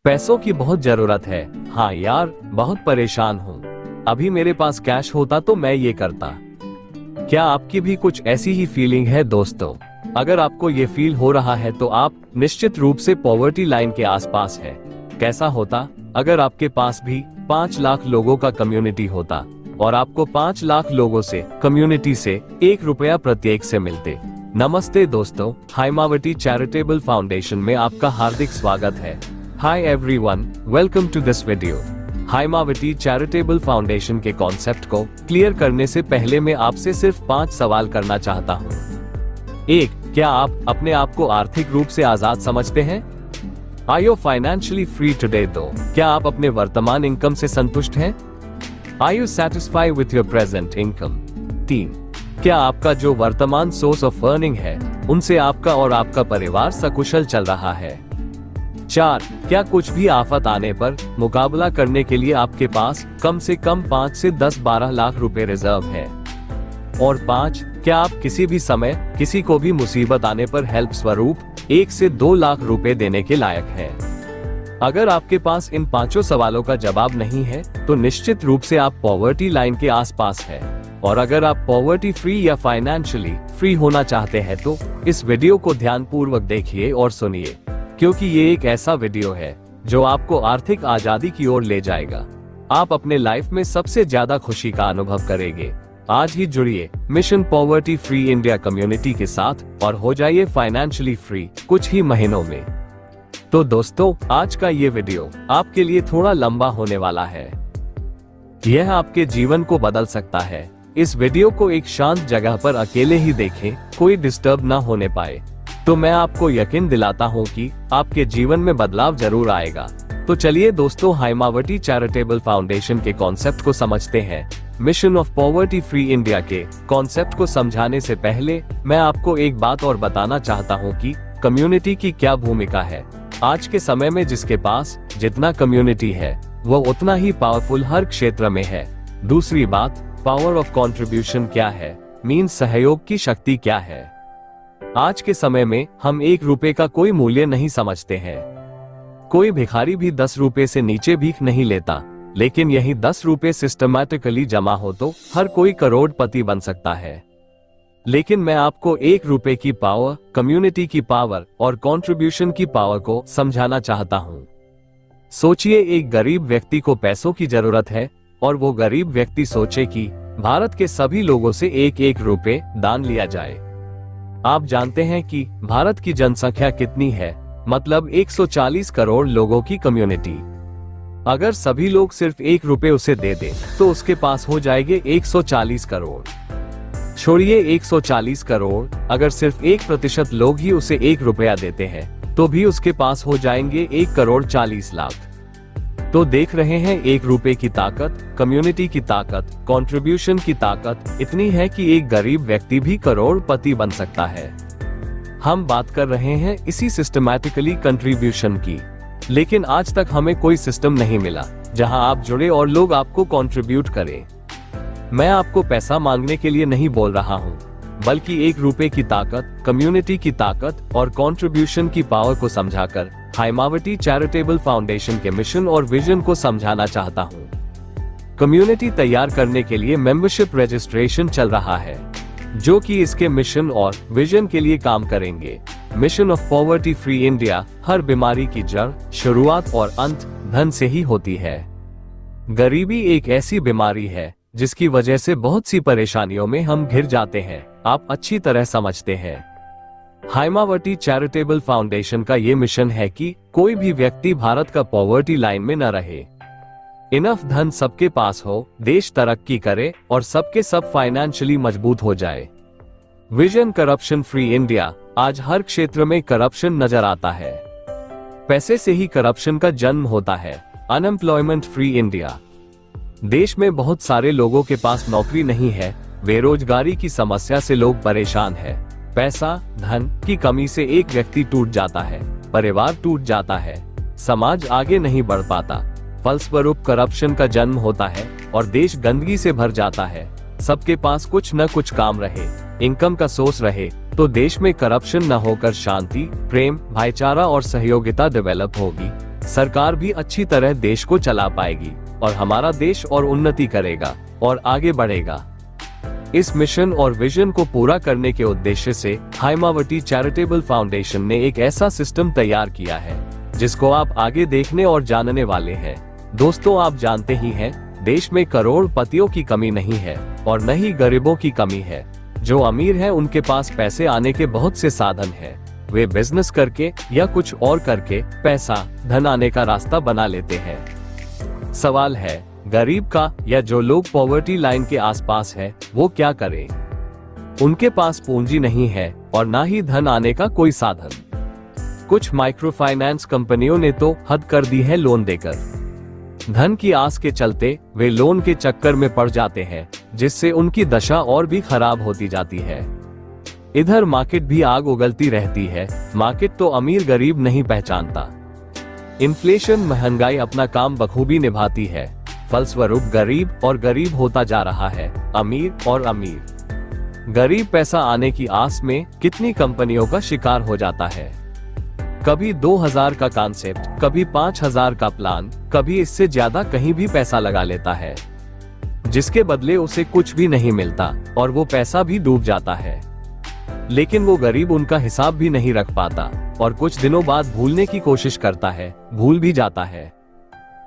पैसों की बहुत जरूरत है। हाँ यार, बहुत परेशान हूँ। अभी मेरे पास कैश होता तो मैं ये करता। क्या आपकी भी कुछ ऐसी ही फीलिंग है दोस्तों? अगर आपको ये फील हो रहा है तो आप निश्चित रूप से पॉवर्टी लाइन के आसपास है। कैसा होता अगर आपके पास भी 5 लाख लोगों का कम्युनिटी होता और आपको 5 लाख लोगों से कम्युनिटी से 1 रुपया प्रत्येक से मिलते। नमस्ते दोस्तों, हाइमावती चैरिटेबल फाउंडेशन में आपका हार्दिक स्वागत है। Hi everyone, welcome to this video. Haimavati charitable foundation के कॉन्सेप्ट को क्लियर करने से पहले मैं आपसे सिर्फ 5 सवाल करना चाहता हूँ। 1. क्या आप अपने आप को आर्थिक रूप से आजाद समझते हैं? Are you financially free today though? क्या आप अपने वर्तमान इनकम से संतुष्ट हैं? Are you satisfied with your present income? 3. क्या आपका जो वर्तमान सोर्स ऑफ अर्निंग है उनसे आपका और आपका परिवार सकुशल चल रहा है? 4. क्या कुछ भी आफत आने पर मुकाबला करने के लिए आपके पास कम से कम 5 से 10-12 लाख रुपए रिजर्व है? और 5. क्या आप किसी भी समय किसी को भी मुसीबत आने पर हेल्प स्वरूप 1 से 2 लाख रुपए देने के लायक हैं? अगर आपके पास इन 5 सवालों का जवाब नहीं है तो निश्चित रूप से आप पॉवर्टी लाइन के आसपास है। और अगर आप पॉवर्टी फ्री या फाइनेंशियली फ्री होना चाहते हैं तो इस वीडियो को ध्यानपूर्वक देखिए और सुनिए, क्योंकि ये एक ऐसा वीडियो है जो आपको आर्थिक आजादी की ओर ले जाएगा। आप अपने लाइफ में सबसे ज्यादा खुशी का अनुभव करेंगे। आज ही जुड़िए mission poverty free India community के साथ और हो जाइए फाइनेंशियली फ्री कुछ ही महीनों में। तो दोस्तों, आज का ये वीडियो आपके लिए थोड़ा लंबा होने वाला है। यह आपके जीवन को बदल सकता है। इस वीडियो को एक शांत जगह पर अकेले ही देखें, कोई डिस्टर्ब ना होने पाए। तो मैं आपको यकीन दिलाता हूँ कि आपके जीवन में बदलाव जरूर आएगा। तो चलिए दोस्तों, हाइमावती चैरिटेबल फाउंडेशन के कॉन्सेप्ट को समझते हैं। Mission of poverty free India के कॉन्सेप्ट को समझाने से पहले मैं आपको एक बात और बताना चाहता हूँ कि कम्युनिटी की क्या भूमिका है। आज के समय में जिसके पास जितना कम्युनिटी है वो उतना ही पावरफुल हर क्षेत्र में है। दूसरी बात, पावर ऑफ कंट्रीब्यूशन क्या है, मीन सहयोग की शक्ति क्या है। आज के समय में हम 1 रुपए का कोई मूल्य नहीं समझते हैं। कोई भिखारी भी 10 रुपए से नीचे भीख नहीं लेता, लेकिन यही 10 रुपए सिस्टमैटिकली जमा हो तो हर कोई करोड़पति बन सकता है। लेकिन मैं आपको 1 रुपए की पावर, कम्युनिटी की पावर और कंट्रीब्यूशन की पावर को समझाना चाहता हूँ। सोचिए, एक गरीब व्यक्ति को पैसों की जरूरत है और वो गरीब व्यक्ति सोचे कि भारत के सभी लोगों से 1-1 रुपए दान लिया जाए। आप जानते हैं कि भारत की जनसंख्या कितनी है? मतलब 140 करोड़ लोगों की कम्युनिटी। अगर सभी लोग सिर्फ 1 रुपए उसे दे दे तो उसके पास हो जाएंगे 140 करोड़। छोड़िए 140 करोड़, अगर सिर्फ 1% लोग ही उसे 1 रुपया देते हैं तो भी उसके पास हो जाएंगे 1 करोड़ 40 लाख। तो देख रहे हैं, 1 रुपए की ताकत, कम्युनिटी की ताकत, कंट्रीब्यूशन की ताकत इतनी है कि एक गरीब व्यक्ति भी करोड़पति बन सकता है। हम बात कर रहे हैं इसी सिस्टमैटिकली कंट्रीब्यूशन की। लेकिन आज तक हमें कोई सिस्टम नहीं मिला जहां आप जुड़े और लोग आपको कंट्रीब्यूट करें। मैं आपको पैसा मांगने के लिए नहीं बोल रहा हूं, बल्कि 1 रुपए की ताकत, कम्युनिटी की ताकत और कंट्रीब्यूशन की पावर को समझाकर हाइमावती चैरिटेबल फाउंडेशन के मिशन और विजन को समझाना चाहता हूँ। कम्युनिटी तैयार करने के लिए मेंबरशिप रजिस्ट्रेशन चल रहा है, जो कि इसके मिशन और विजन के लिए काम करेंगे। Mission of poverty free India, हर बीमारी की जड़, शुरुआत और अंत धन से ही होती है। गरीबी एक ऐसी बीमारी है जिसकी वजह से बहुत सी परेशानियों में हम घिर जाते हैं। आप अच्छी तरह समझते हैं। हाइमावती चैरिटेबल फाउंडेशन का ये मिशन है कि कोई भी व्यक्ति भारत का पॉवर्टी लाइन में न रहे। इनफ धन सबके पास हो, देश तरक्की करे और सबके सब फाइनेंशियली मजबूत हो जाए। Vision corruption free India. आज हर क्षेत्र में करप्शन नजर आता है। पैसे से ही करप्शन का जन्म होता है। Unemployment free India. देश में बहुत सारे लोगों के पास नौकरी नहीं है। बेरोजगारी की समस्या से लोग परेशान हैं। पैसा, धन की कमी से एक व्यक्ति टूट जाता है, परिवार टूट जाता है, समाज आगे नहीं बढ़ पाता। फलस्वरूप करप्शन का जन्म होता है और देश गंदगी से भर जाता है। सबके पास कुछ न कुछ काम रहे, इनकम का सोर्स रहे तो देश में करप्शन न होकर शांति, प्रेम, भाईचारा और सहयोगिता डेवलप होगी। सरकार भी अच्छी तरह देश को चला पाएगी और हमारा देश और उन्नति करेगा और आगे बढ़ेगा। इस मिशन और विजन को पूरा करने के उद्देश्य से हाइमावती चैरिटेबल फाउंडेशन ने एक ऐसा सिस्टम तैयार किया है जिसको आप आगे देखने और जानने वाले हैं। दोस्तों, आप जानते ही हैं, देश में करोड़पतियों की कमी नहीं है और न ही गरीबों की कमी है। जो अमीर हैं उनके पास पैसे आने के बहुत से साधन हैं। वे बिजनेस करके या कुछ और करके पैसा धन आने का रास्ता बना लेते हैं। सवाल है, गरीब का या जो लोग पॉवर्टी लाइन के आसपास है वो क्या करें? उनके पास पूंजी नहीं है और ना ही धन आने का कोई साधन। कुछ माइक्रो फाइनेंस कंपनियों ने तो हद कर दी है लोन देकर। धन की आस के चलते वे लोन के चक्कर में पड़ जाते हैं, जिससे उनकी दशा और भी खराब होती जाती है। इधर मार्केट भी आग उगलती रहती है। मार्केट तो अमीर गरीब नहीं पहचानता। इन्फ्लेशन, महंगाई अपना काम बखूबी निभाती है। फलस्वरूप गरीब और गरीब होता जा रहा है, अमीर और अमीर। गरीब पैसा आने की आस में कितनी कंपनियों का शिकार हो जाता है। कभी 2000 का कॉन्सेप्ट, कभी 5000 का प्लान, कभी इससे ज्यादा कहीं भी पैसा लगा लेता है, जिसके बदले उसे कुछ भी नहीं मिलता और वो पैसा भी डूब जाता है। लेकिन वो गरीब उनका हिसाब भी नहीं रख पाता और कुछ दिनों बाद भूलने की कोशिश करता है, भूल भी जाता है।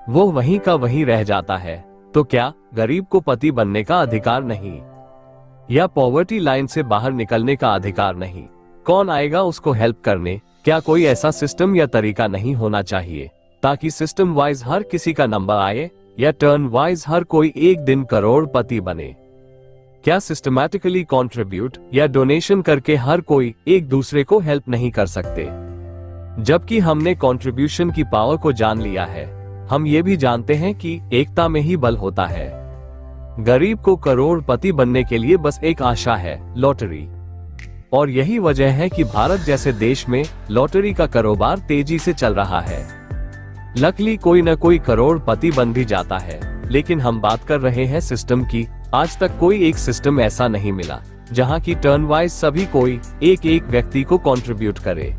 वो वहीं का वहीं रह जाता है। तो क्या गरीब को पति बनने का अधिकार नहीं या पॉवर्टी लाइन से बाहर निकलने का अधिकार नहीं? कौन आएगा उसको हेल्प करने? क्या कोई ऐसा सिस्टम या तरीका नहीं होना चाहिए ताकि सिस्टम वाइज हर किसी का नंबर आए या टर्न वाइज हर कोई एक दिन करोड़पति बने? क्या सिस्टमैटिकली कंट्रीब्यूट या डोनेशन करके हर कोई एक दूसरे को हेल्प नहीं कर सकते? जबकि हमने कंट्रीब्यूशन की पावर को जान लिया है, हम ये भी जानते हैं कि एकता में ही बल होता है। गरीब को करोड़पति बनने के लिए बस एक आशा है, लॉटरी। और यही वजह है कि भारत जैसे देश में लॉटरी का कारोबार तेजी से चल रहा है। लकीली कोई न कोई करोड़पति बन भी जाता है, लेकिन हम बात कर रहे हैं सिस्टम की। आज तक कोई एक सिस्टम ऐसा नहीं मिला जहां की टर्न वाइज सभी कोई एक एक व्यक्ति को कंट्रीब्यूट करे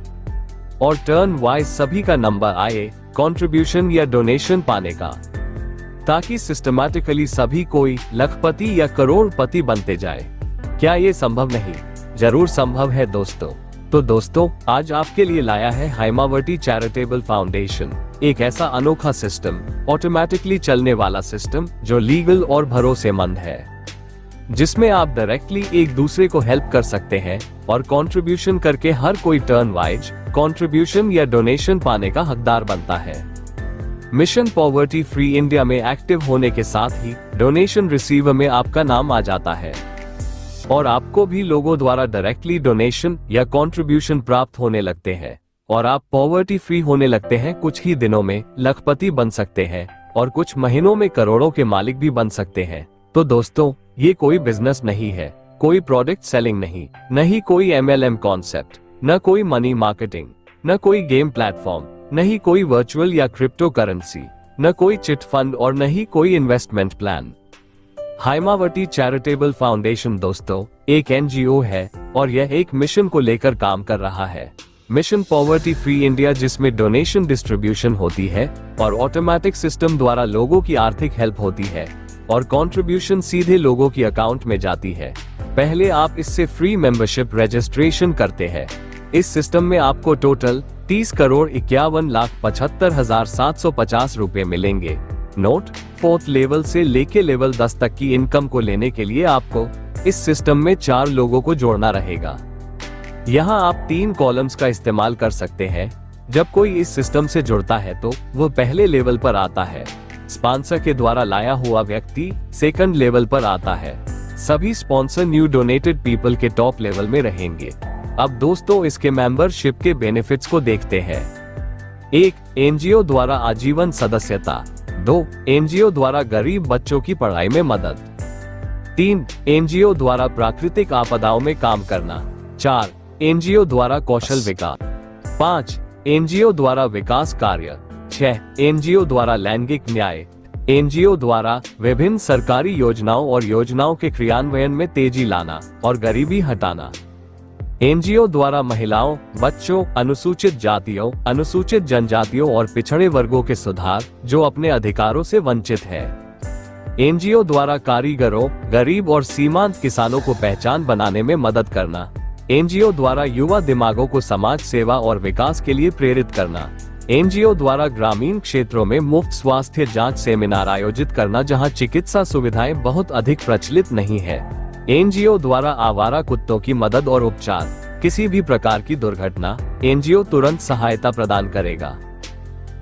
और टर्न वाइज सभी का नंबर आए कंट्रीब्यूशन या डोनेशन पाने का, ताकि सिस्टमैटिकली सभी कोई लखपति या करोड़पति बनते जाए। क्या ये संभव नहीं? जरूर संभव है दोस्तों। तो दोस्तों, आज आपके लिए लाया है हाइमावती चैरिटेबल फाउंडेशन, एक ऐसा अनोखा सिस्टम, ऑटोमेटिकली चलने वाला सिस्टम जो लीगल और भरोसेमंद है, जिसमें आप डायरेक्टली एक दूसरे को हेल्प कर सकते हैं और कंट्रीब्यूशन करके हर कोई टर्न वाइज कंट्रीब्यूशन या डोनेशन पाने का हकदार बनता है। मिशन पॉवर्टी फ्री इंडिया में एक्टिव होने के साथ ही डोनेशन रिसीवर में आपका नाम आ जाता है और आपको भी लोगों द्वारा डायरेक्टली डोनेशन या कंट्रीब्यूशन प्राप्त होने लगते हैं और आप पॉवर्टी फ्री होने लगते हैं। कुछ ही दिनों में लखपति बन सकते हैं और कुछ महीनों में करोड़ों के मालिक भी बन सकते हैं। तो दोस्तों, ये कोई बिजनेस नहीं है, कोई प्रोडक्ट सेलिंग नहीं, न ही कोई MLM कॉन्सेप्ट, न कोई मनी मार्केटिंग, न कोई गेम प्लेटफॉर्म, न ही कोई वर्चुअल या क्रिप्टो करेंसी, न कोई चिट फंड और न ही कोई इन्वेस्टमेंट प्लान। हाइमावती चैरिटेबल फाउंडेशन दोस्तों एक NGO है और यह एक मिशन को लेकर काम कर रहा है, मिशन पॉवर्टी फ्री इंडिया, जिसमें डोनेशन डिस्ट्रीब्यूशन होती है और ऑटोमेटिक सिस्टम द्वारा लोगों की आर्थिक हेल्प होती है और कंट्रीब्यूशन सीधे लोगों की अकाउंट में जाती है। पहले आप इससे फ्री मेंबरशिप रजिस्ट्रेशन करते हैं। इस सिस्टम में आपको टोटल 30,51,75,750 रुपए मिलेंगे। नोट, 4th लेवल से लेके लेवल 10 तक की इनकम को लेने के लिए आपको इस सिस्टम में 4 लोगों को जोड़ना रहेगा। यहाँ आप 3 कॉलम्स का इस्तेमाल कर सकते हैं। जब कोई इस सिस्टम से जुड़ता है तो वो पहले लेवल पर आता है, स्पॉन्सर के द्वारा लाया हुआ व्यक्ति सेकंड लेवल पर आता है, सभी स्पॉन्सर न्यू डोनेटेड पीपल के टॉप लेवल में रहेंगे। अब दोस्तों, इसके मेंबरशिप के बेनिफिट्स को देखते हैं। 1. NGO द्वारा आजीवन सदस्यता। 2. NGO द्वारा गरीब बच्चों की पढ़ाई में मदद। 3. NGO द्वारा प्राकृतिक आपदाओं में काम करना। 4. NGO द्वारा कौशल विकास। 5. NGO द्वारा विकास कार्य। 6. NGO द्वारा लैंगिक न्याय। NGO द्वारा विभिन्न सरकारी योजनाओं और योजनाओं के क्रियान्वयन में तेजी लाना और गरीबी हटाना। एनजीओ द्वारा महिलाओं, बच्चों, अनुसूचित जातियों, अनुसूचित जनजातियों और पिछड़े वर्गों के सुधार जो अपने अधिकारों से वंचित है। एनजीओ द्वारा कारीगरों, गरीब और सीमांत किसानों को पहचान बनाने में मदद करना। एनजीओ द्वारा युवा दिमागों को समाज सेवा और विकास के लिए प्रेरित करना। एनजीओ द्वारा ग्रामीण क्षेत्रों में मुफ्त स्वास्थ्य जांच सेमिनार आयोजित करना जहां चिकित्सा सुविधाएं बहुत अधिक प्रचलित नहीं है। एनजीओ द्वारा आवारा कुत्तों की मदद और उपचार। किसी भी प्रकार की दुर्घटना, एनजीओ तुरंत सहायता प्रदान करेगा।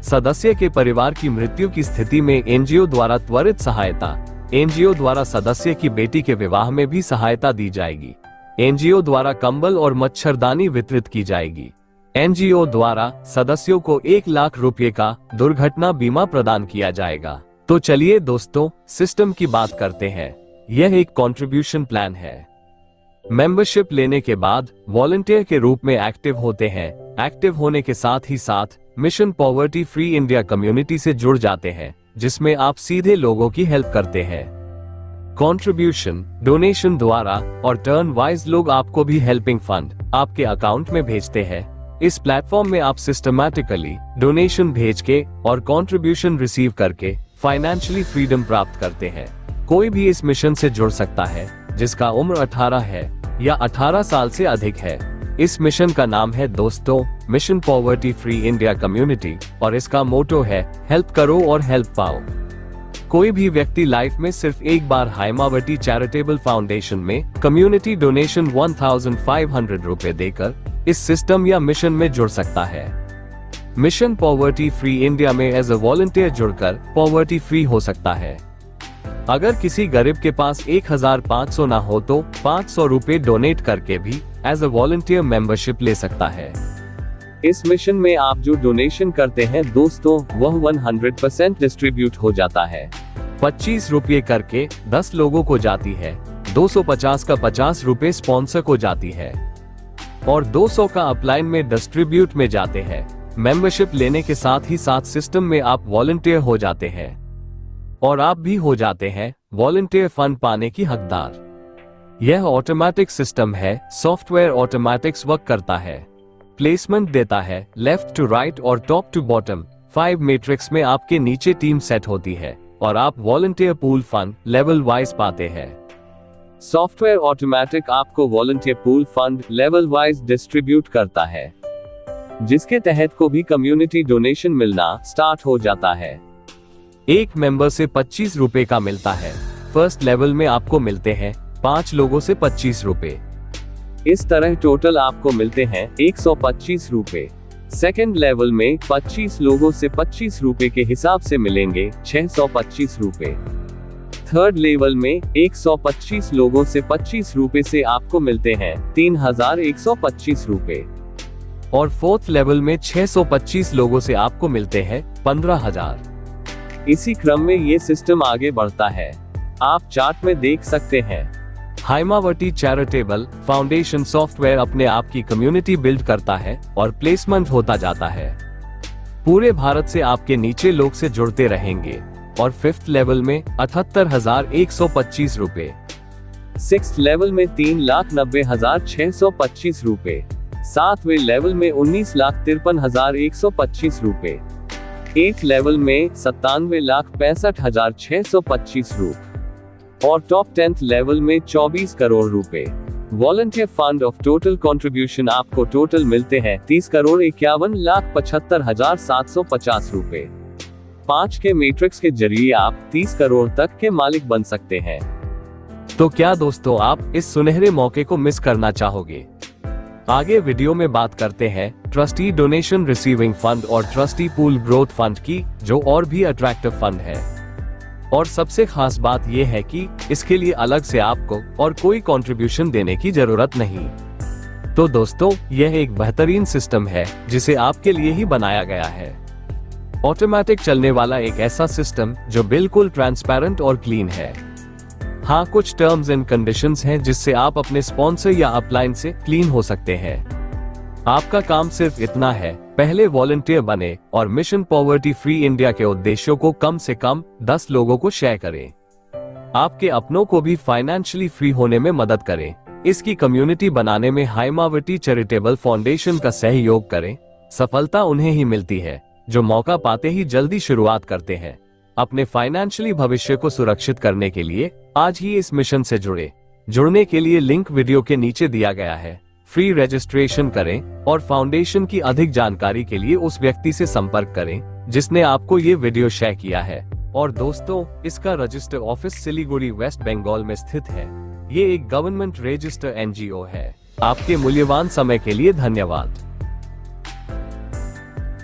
सदस्य के परिवार की मृत्यु की स्थिति में एनजीओ द्वारा त्वरित सहायता। एनजीओ द्वारा सदस्य की बेटी के विवाह में भी सहायता दी जाएगी। एनजीओ द्वारा कंबल और मच्छरदानी वितरित की जाएगी। एनजीओ द्वारा सदस्यों को 1 लाख रुपए का दुर्घटना बीमा प्रदान किया जाएगा। तो चलिए दोस्तों, सिस्टम की बात करते हैं। यह एक कंट्रीब्यूशन प्लान है। मेंबरशिप लेने के बाद वॉलंटियर के रूप में एक्टिव होते हैं। एक्टिव होने के साथ ही साथ mission poverty free India community से जुड़ जाते हैं, जिसमें आप सीधे लोगों की हेल्प करते हैं। कंट्रीब्यूशन, डोनेशन द्वारा और टर्न वाइज लोग आपको भी हेल्पिंग फंड आपके अकाउंट में भेजते हैं। इस प्लेटफॉर्म में आप सिस्टमैटिकली डोनेशन भेज के और कंट्रीब्यूशन रिसीव करके फाइनेंशियली फ्रीडम प्राप्त करते हैं। कोई भी इस मिशन से जुड़ सकता है जिसका उम्र 18 है या 18 साल से अधिक है। इस मिशन का नाम है दोस्तों mission poverty free India community और इसका मोटो है हेल्प करो और हेल्प पाओ। कोई भी व्यक्ति लाइफ में सिर्फ एक बार हाइमावती चैरिटेबल फाउंडेशन में कम्युनिटी डोनेशन 1500 रुपए देकर इस सिस्टम या मिशन में जुड़ सकता है। मिशन पॉवर्टी फ्री इंडिया में एज अ वॉलंटियर जुड़कर पॉवर्टी फ्री हो सकता है। अगर किसी गरीब के पास 1500 ना हो तो 500 रुपए डोनेट करके भी एज अ वॉलंटियर मेंबरशिप ले सकता है। इस मिशन में आप जो डोनेशन करते हैं दोस्तों वह 100% डिस्ट्रीब्यूट हो जाता है। 25 रुपये करके 10 लोगों को जाती है, 250 का 50 रुपए स्पॉन्सर को जाती है और 200 का अपलाइन में डिस्ट्रीब्यूट में जाते हैं। मेंबरशिप लेने के साथ ही साथ सिस्टम में आप वॉलंटियर हो जाते हैं और आप भी हो जाते हैं वॉलंटियर फंड पाने की हकदार। यह ऑटोमेटिक सिस्टम है, सॉफ्टवेयर ऑटोमेटिक्स वर्क करता है, प्लेसमेंट देता है लेफ्ट टू राइट और टॉप टू बॉटम 5 मैट्रिक्स में आपके नीचे टीम सेट होती है और आप volunteer pool fund level wise पाते हैं। सॉफ्टवेयर ऑटोमेटिक आपको volunteer pool fund level wise distribute करता है, जिसके तहत को भी कम्युनिटी डोनेशन मिलना स्टार्ट हो जाता है। एक मेंबर से 25 रुपए का मिलता है। फर्स्ट लेवल में आपको मिलते हैं 5 लोगों से 25 रुपए। इस तरह टोटल आपको मिलते हैं 125 रुपए। सेकेंड लेवल में 25 लोगों से 25 रुपए के हिसाब से मिलेंगे 625 रुपए। थर्ड लेवल में 125 लोगों से 25 रुपए से आपको मिलते हैं 3125 रुपए और फोर्थ लेवल में 625 लोगों से आपको मिलते हैं 15,000। इसी क्रम में ये सिस्टम आगे बढ़ता है। आप चार्ट में देख सकते हैं हाइमावती चैरिटेबल फाउंडेशन सॉफ्टवेयर अपने आप की कम्युनिटी बिल्ड करता है और प्लेसमेंट होता जाता है। पूरे भारत से आपके नीचे लोग से जुड़ते रहेंगे और फिफ्थ लेवल में 78,125 रुपए, सिक्स्थ लेवल में 3,90,625 रुपए, सातवें लेवल में 19,53,125 रुपए, 8th लेवल में 97,65,625 रुपए और टॉप 10th लेवल में 24 करोड़ रुपए। Volunteer fund of total contribution आपको टोटल मिलते हैं 30,51,75,750 रुपए। 5 के मैट्रिक्स के जरिए आप 30 करोड़ तक के मालिक बन सकते हैं। तो क्या दोस्तों आप इस सुनहरे मौके को मिस करना चाहोगे? आगे वीडियो में बात करते हैं ट्रस्टी डोनेशन रिसीविंग फंड और ट्रस्टी पूल ग्रोथ फंड की, जो और भी अट्रैक्टिव फंड है। और सबसे खास बात यह है कि इसके लिए अलग से आपको और कोई कंट्रीब्यूशन देने की जरूरत नहीं। तो दोस्तों यह एक बेहतरीन सिस्टम है जिसे आपके लिए ही बनाया गया है। ऑटोमेटिक चलने वाला एक ऐसा सिस्टम जो बिल्कुल ट्रांसपेरेंट और क्लीन है। हाँ, कुछ टर्म्स एंड कंडीशंस हैं जिससे आप अपने स्पॉन्सर या अपलाइन से क्लीन हो सकते हैं। आपका काम सिर्फ इतना है, पहले वॉलंटियर बने और मिशन पॉवर्टी फ्री इंडिया के उद्देश्यों को कम से कम 10 लोगों को शेयर करें। आपके अपनों को भी फाइनेंशियली फ्री होने में मदद करें। इसकी कम्युनिटी बनाने में हाइमावती चैरिटेबल फाउंडेशन का सहयोग करें। सफलता उन्हें ही मिलती है जो मौका पाते ही जल्दी शुरुआत करते हैं। अपने फाइनेंशियली भविष्य को सुरक्षित करने के लिए आज ही इस मिशन से जुड़ने के लिए लिंक वीडियो के नीचे दिया गया है। फ्री रजिस्ट्रेशन करें और फाउंडेशन की अधिक जानकारी के लिए उस व्यक्ति से संपर्क करें जिसने आपको ये वीडियो शेयर किया है। और दोस्तों, इसका register office Siliguri West Bengal में स्थित है। ये एक गवर्नमेंट रजिस्टर NGO है। आपके मूल्यवान समय के लिए धन्यवाद।